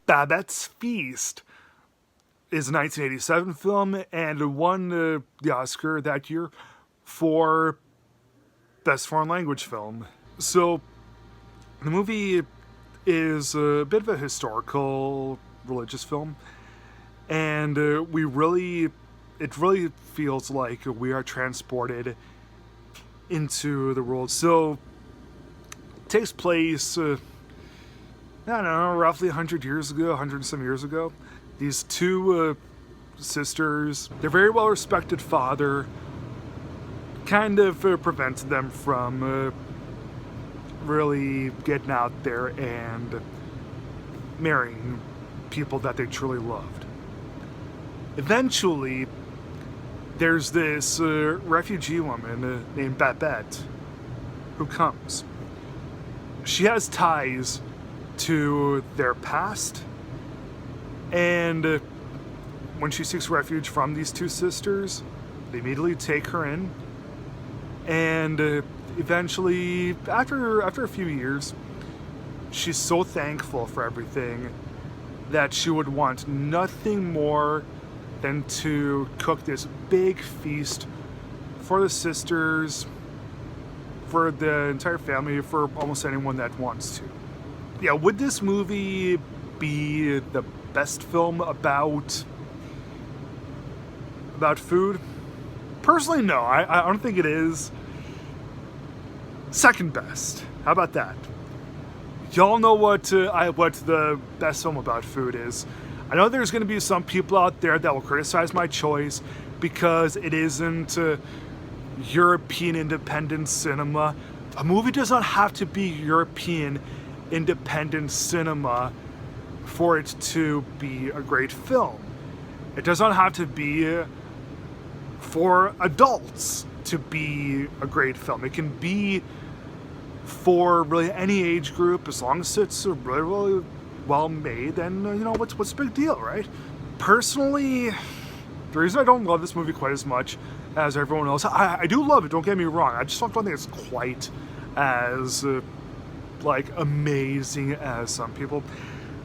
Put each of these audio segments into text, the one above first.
Babette's Feast is a 1987 film and won the Oscar that year for Best Foreign Language Film. So, the movie is a bit of a historical religious film, and it really feels like we are transported into the world. So, it takes place, I don't know, roughly 100 years ago, 100 and some years ago. These two sisters, their very well-respected father kind of prevented them from really getting out there and marrying people that they truly loved. Eventually, there's this refugee woman named Babette who comes. She has ties to their past, and when she seeks refuge from these two sisters, they immediately take her in, and eventually, after a few years, she's so thankful for everything that she would want nothing more than to cook this big feast for the sisters, for the entire family, for almost anyone that wants to. Yeah, would this movie be the best film about food? Personally, no. I don't think it is. Second best. How about that? Y'all know what the best film about food is. I know there's going to be some people out there that will criticize my choice because it isn't European independent cinema. A movie does not have to be European independent cinema for it to be a great film. It does not have to be for adults to be a great film. It can be for really any age group, as long as it's really, really well made. Then what's the big deal, right? Personally, the reason I don't love this movie quite as much as everyone else, I do love it. Don't get me wrong. I just don't think it's quite as amazing as some people.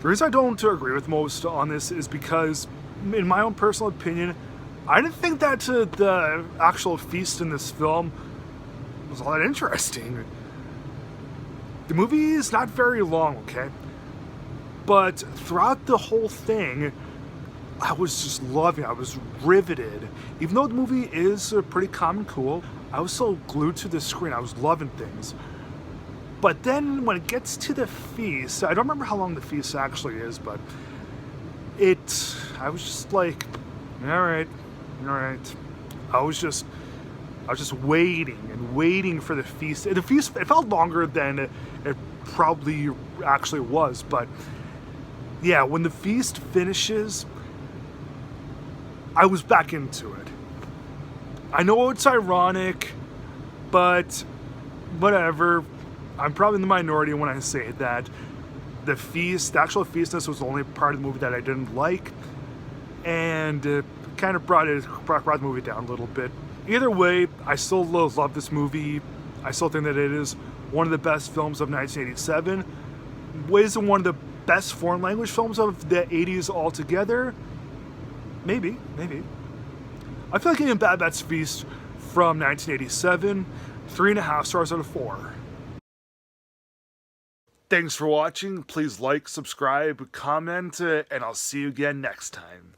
The reason I don't agree with most on this is because, in my own personal opinion, I didn't think that the actual feast in this film was all that interesting. The movie is not very long, okay? But throughout the whole thing, I was just loving it. I was riveted. Even though the movie is pretty calm and cool, I was so glued to the screen. I was loving things. But then when it gets to the feast, I don't remember how long the feast actually is, but I was just like, all right. I was just waiting and waiting for the feast. The feast, it felt longer than it probably actually was, but yeah, when the feast finishes, I was back into it. I know it's ironic, but whatever. I'm probably in the minority when I say that. The actual feastness was the only part of the movie that I didn't like, and kind of brought the movie down a little bit. Either way, I still love this movie. I still think that it is one of the best films of 1987. Is it one of the best foreign language films of the 80s altogether? Maybe. I feel like giving Babette's Feast from 1987 3.5 stars out of 4. Thanks for watching. Please like, subscribe, comment, and I'll see you again next time.